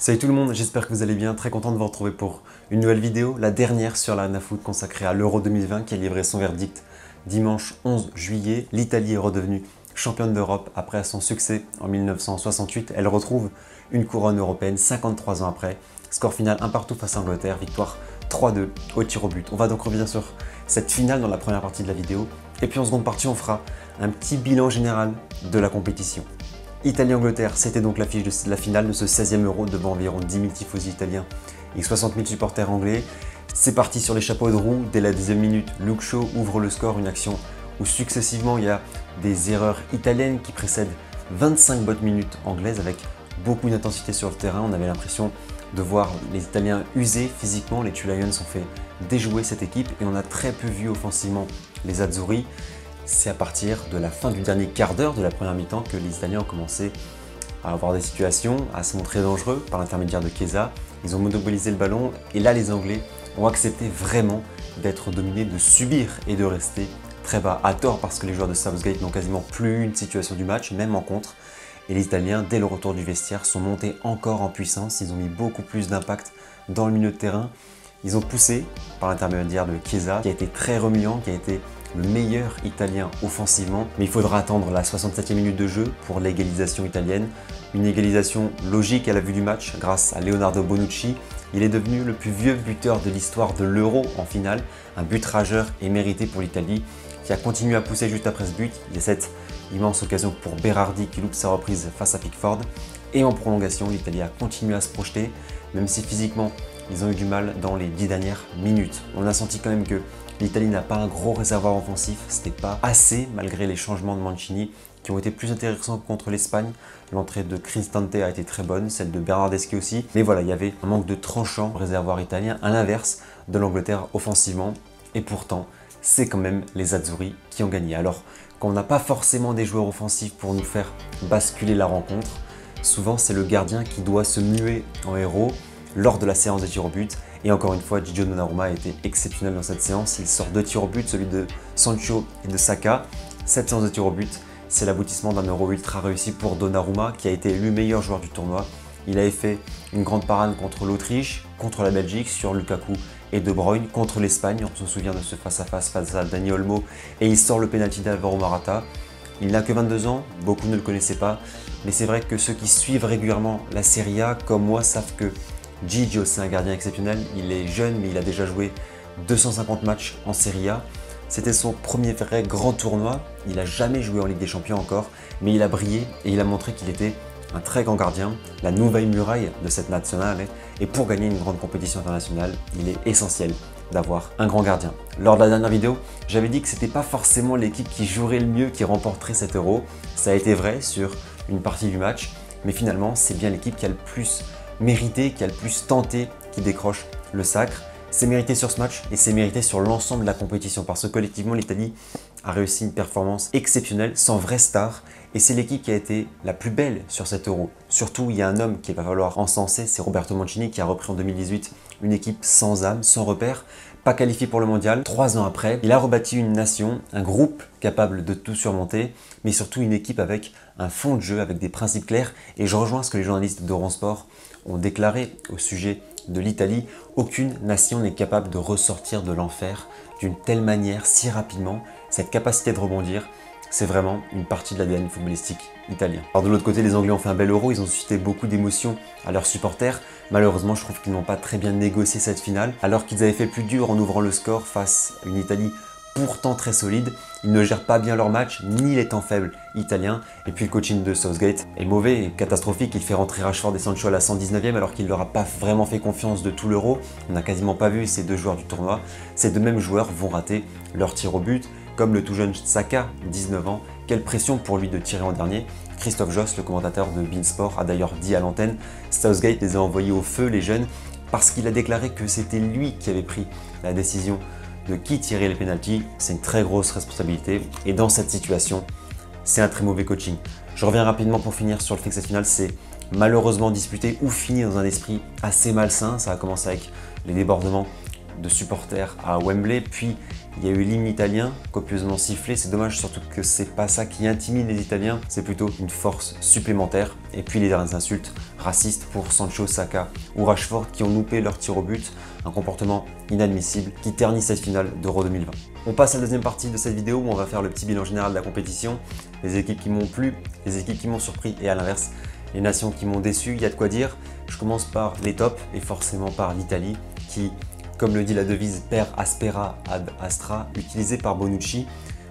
Salut tout le monde, j'espère que vous allez bien, très content de vous retrouver pour une nouvelle vidéo, la dernière sur l'Arena Foot consacrée à l'Euro 2020 qui a livré son verdict dimanche 11 juillet. L'Italie est redevenue championne d'Europe après son succès en 1968. Elle retrouve une couronne européenne 53 ans après. Score final 1 partout face à l'Angleterre, victoire 3-2 au tir au but. On va donc revenir sur cette finale dans la première partie de la vidéo. Et puis en seconde partie, on fera un petit bilan général de la compétition. Italie-Angleterre, c'était donc l'affiche de la finale de ce 16e Euro devant environ 10 000 tifosi italiens et 60 000 supporters anglais. C'est parti sur les chapeaux de roue. Dès la 10e minute, Luke Shaw ouvre le score, une action où successivement il y a des erreurs italiennes qui précèdent 25 bonnes minutes anglaises avec beaucoup d'intensité sur le terrain. On avait l'impression de voir les Italiens usés physiquement. Les Two Lions ont fait déjouer cette équipe et on a très peu vu offensivement les Azzurri. C'est à partir de la fin du dernier quart d'heure de la première mi-temps que les Italiens ont commencé à avoir des situations, à se montrer dangereux par l'intermédiaire de Chiesa. Ils ont monopolisé le ballon et là les Anglais ont accepté vraiment d'être dominés, de subir et de rester très bas. À tort parce que les joueurs de Southgate n'ont quasiment plus eu une situation du match, même en contre. Et les Italiens, dès le retour du vestiaire, sont montés encore en puissance. Ils ont mis beaucoup plus d'impact dans le milieu de terrain. Ils ont poussé par l'intermédiaire de Chiesa, qui a été très remuant, qui a été le meilleur italien offensivement, mais il faudra attendre la 67e minute de jeu pour l'égalisation italienne. Une égalisation logique à la vue du match grâce à Leonardo Bonucci. Il est devenu le plus vieux buteur de l'histoire de l'Euro en finale, un but rageur et mérité pour l'Italie qui a continué à pousser juste après ce but. Il y a cette immense occasion pour Berardi qui loupe sa reprise face à Pickford. Et en prolongation, l'Italie a continué à se projeter, même si physiquement ils ont eu du mal dans les 10 dernières minutes. On a senti quand même que l'Italie n'a pas un gros réservoir offensif, c'était pas assez malgré les changements de Mancini qui ont été plus intéressants que contre l'Espagne. L'entrée de Cristante a été très bonne, celle de Bernardeschi aussi. Mais voilà, il y avait un manque de tranchant réservoir italien, à l'inverse de l'Angleterre offensivement. Et pourtant, c'est quand même les Azzurri qui ont gagné. Alors, quand on n'a pas forcément des joueurs offensifs pour nous faire basculer la rencontre, souvent c'est le gardien qui doit se muer en héros lors de la séance de tir au but. Et encore une fois, Gigio Donnarumma a été exceptionnel dans cette séance. Il sort 2 tirs au but, celui de Sancho et de Saka. Cette séance de tir au but, c'est l'aboutissement d'un Euro ultra réussi pour Donnarumma, qui a été élu meilleur joueur du tournoi. Il avait fait une grande parade contre l'Autriche, contre la Belgique, sur Lukaku et De Bruyne, contre l'Espagne. On se souvient de ce face-à-face face à Dani Olmo. Et il sort le pénalty d'Alvaro Morata. Il n'a que 22 ans, beaucoup ne le connaissaient pas. Mais c'est vrai que ceux qui suivent régulièrement la Serie A, comme moi, savent que Gigio, c'est un gardien exceptionnel, il est jeune mais il a déjà joué 250 matchs en Serie A. C'était son premier vrai grand tournoi, il n'a jamais joué en Ligue des Champions encore, mais il a brillé et il a montré qu'il était un très grand gardien, la nouvelle muraille de cette nationale. Et pour gagner une grande compétition internationale, il est essentiel d'avoir un grand gardien. Lors de la dernière vidéo, j'avais dit que ce n'était pas forcément l'équipe qui jouerait le mieux qui remporterait cet Euro. Ça a été vrai sur une partie du match, mais finalement c'est bien l'équipe qui a le plus mérité, qui a le plus tenté, qui décroche le sacre. C'est mérité sur ce match et c'est mérité sur l'ensemble de la compétition parce que collectivement l'Italie a réussi une performance exceptionnelle sans vraie star et c'est l'équipe qui a été la plus belle sur cet Euro. Surtout, il y a un homme qu'il va falloir encenser, c'est Roberto Mancini qui a repris en 2018 une équipe sans âme, sans repère, pas qualifié pour le mondial. 3 ans après, il a rebâti une nation, un groupe capable de tout surmonter, mais surtout une équipe avec un fond de jeu, avec des principes clairs. Et je rejoins ce que les journalistes d'Eurosport ont déclaré au sujet de l'Italie. Aucune nation n'est capable de ressortir de l'enfer d'une telle manière, si rapidement. Cette capacité de rebondir, c'est vraiment une partie de l'ADN footballistique italien. Alors de l'autre côté, les Anglais ont fait un bel Euro, ils ont suscité beaucoup d'émotions à leurs supporters. Malheureusement, je trouve qu'ils n'ont pas très bien négocié cette finale. Alors qu'ils avaient fait plus dur en ouvrant le score face à une Italie pourtant très solide, ils ne gèrent pas bien leur match, ni les temps faibles italiens. Et puis le coaching de Southgate est mauvais et catastrophique. Il fait rentrer Rashford et Sancho à la 119e alors qu'il ne leur a pas vraiment fait confiance de tout l'Euro. On n'a quasiment pas vu ces deux joueurs du tournoi. Ces deux mêmes joueurs vont rater leur tir au but, comme le tout jeune Saka, 19 ans. Quelle pression pour lui de tirer en dernier. Christophe Josse, le commentateur de beIN Sport, a d'ailleurs dit à l'antenne « Southgate les a envoyés au feu les jeunes » parce qu'il a déclaré que c'était lui qui avait pris la décision de qui tirer les pénaltys. C'est une très grosse responsabilité et dans cette situation, c'est un très mauvais coaching. Je reviens rapidement pour finir sur le fait que cette finale s'est malheureusement disputée ou finie dans un esprit assez malsain. Ça a commencé avec les débordements de supporters à Wembley, puis Il y a eu l'hymne italien, copieusement sifflé. C'est dommage surtout que c'est pas ça qui intimide les Italiens, c'est plutôt une force supplémentaire. Et puis les dernières insultes racistes pour Sancho, Saka ou Rashford qui ont loupé leur tir au but. Un comportement inadmissible qui ternit cette finale d'Euro 2020. On passe à la deuxième partie de cette vidéo où on va faire le petit bilan général de la compétition. Les équipes qui m'ont plu, les équipes qui m'ont surpris et à l'inverse, les nations qui m'ont déçu. Il y a de quoi dire. Je commence par les tops et forcément par l'Italie qui, comme le dit la devise per aspera ad astra, utilisée par Bonucci,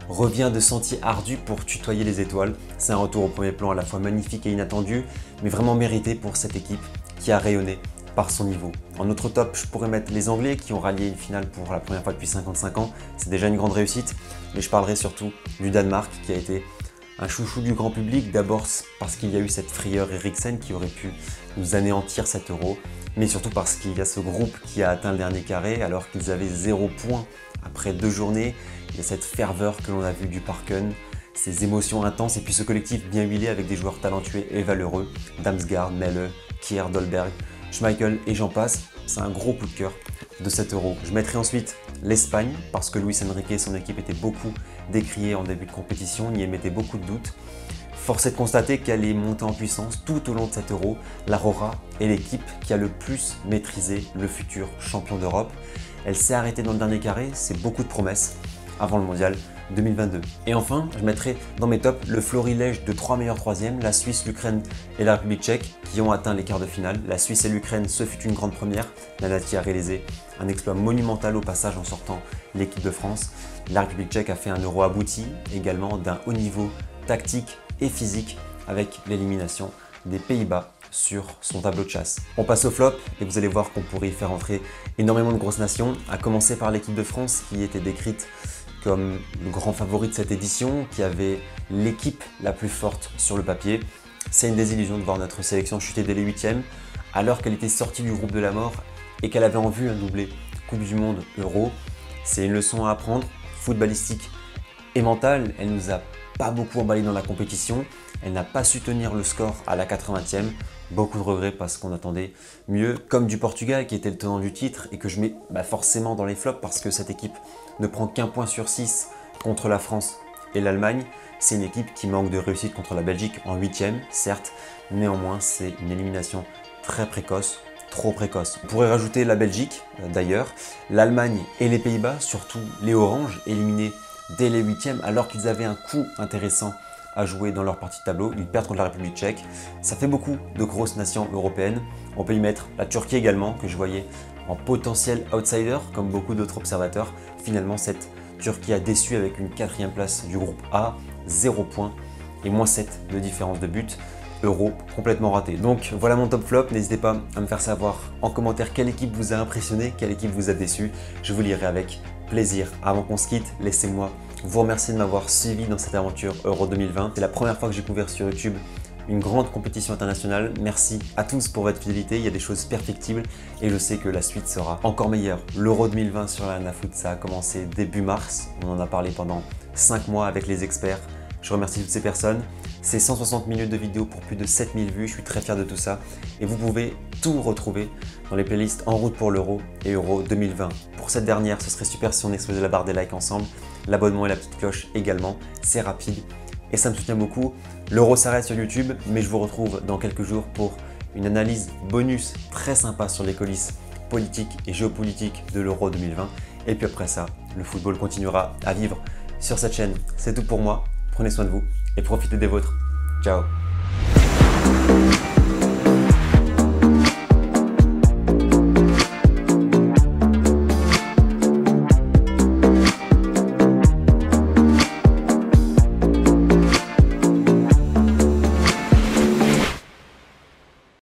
revient de sentiers ardus pour tutoyer les étoiles. C'est un retour au premier plan à la fois magnifique et inattendu, mais vraiment mérité pour cette équipe qui a rayonné par son niveau. En autre top, je pourrais mettre les Anglais qui ont rallié une finale pour la première fois depuis 55 ans. C'est déjà une grande réussite, mais je parlerai surtout du Danemark qui a été un chouchou du grand public, d'abord parce qu'il y a eu cette frayeur Eriksen qui aurait pu nous anéantir cet Euro, mais surtout parce qu'il y a ce groupe qui a atteint le dernier carré alors qu'ils avaient 0 points après 2 journées. Il y a cette ferveur que l'on a vue du Parken, ces émotions intenses et puis ce collectif bien huilé avec des joueurs talentueux et valeureux, Damsgaard, Melle, Kier, Dolberg, Schmeichel et j'en passe. C'est un gros coup de cœur de cet Euro. Je mettrai ensuite l'Espagne parce que Luis Enrique et son équipe étaient beaucoup décriés en début de compétition, on y émettait beaucoup de doutes. Force est de constater qu'elle est montée en puissance tout au long de cet Euro. La Rora est l'équipe qui a le plus maîtrisé le futur champion d'Europe. Elle s'est arrêtée dans le dernier carré, c'est beaucoup de promesses avant le mondial 2022. Et enfin, je mettrai dans mes tops le florilège de 3 meilleurs troisièmes, la Suisse, l'Ukraine et la République tchèque qui ont atteint les quarts de finale. La Suisse et l'Ukraine, ce fut une grande première. La Nati a réalisé un exploit monumental au passage en sortant l'équipe de France. La République tchèque a fait un Euro abouti, également d'un haut niveau tactique et physique avec l'élimination des Pays-Bas sur son tableau de chasse. On passe au flop et vous allez voir qu'on pourrait y faire entrer énormément de grosses nations, à commencer par l'équipe de France qui était décrite comme le grand favori de cette édition, qui avait l'équipe la plus forte sur le papier. C'est une désillusion de voir notre sélection chuter dès les huitièmes, alors qu'elle était sortie du groupe de la mort et qu'elle avait en vue un doublé Coupe du Monde Euro. C'est une leçon à apprendre, footballistique et mentale. Elle nous a pas beaucoup emballé dans la compétition. Elle n'a pas su tenir le score à la 80e. Beaucoup de regrets parce qu'on attendait mieux, comme du Portugal qui était le tenant du titre et que je mets forcément dans les flops parce que cette équipe ne prend qu'un point sur 6 contre la France et l'Allemagne. C'est une équipe qui manque de réussite contre la Belgique en 8e, certes, néanmoins c'est une élimination très précoce, trop précoce. On pourrait rajouter la Belgique d'ailleurs, l'Allemagne et les Pays-Bas, surtout les Oranges, éliminés dès les 8e alors qu'ils avaient un coup intéressant à jouer dans leur partie de tableau. Ils perdent contre la République tchèque. Ça fait beaucoup de grosses nations européennes. On peut y mettre la Turquie également, que je voyais en potentiel outsider, comme beaucoup d'autres observateurs. Finalement, cette Turquie a déçu avec une 4e place du groupe A, 0 points et moins 7 de différence de but. Euro complètement raté. Donc voilà mon top flop. N'hésitez pas à me faire savoir en commentaire quelle équipe vous a impressionné, quelle équipe vous a déçu. Je vous lirai avec plaisir. Avant qu'on se quitte, laissez-moi vous remercier de m'avoir suivi dans cette aventure Euro 2020. C'est la première fois que j'ai couvert sur YouTube une grande compétition internationale. Merci à tous pour votre fidélité. Il y a des choses perfectibles et je sais que la suite sera encore meilleure. L'Euro 2020 sur la Nafoot, ça a commencé début mars. On en a parlé pendant 5 mois avec les experts. Je remercie toutes ces personnes. C'est 160 minutes de vidéo pour plus de 7000 vues. Je suis très fier de tout ça. Et vous pouvez tout retrouver dans les playlists En route pour l'Euro et Euro 2020. Pour cette dernière, ce serait super si on explosait la barre des likes ensemble. L'abonnement et la petite cloche également. C'est rapide et ça me soutient beaucoup. L'Euro s'arrête sur YouTube, mais je vous retrouve dans quelques jours pour une analyse bonus très sympa sur les coulisses politiques et géopolitiques de l'Euro 2020. Et puis après ça, le football continuera à vivre sur cette chaîne. C'est tout pour moi. Prenez soin de vous et profitez des vôtres. Ciao.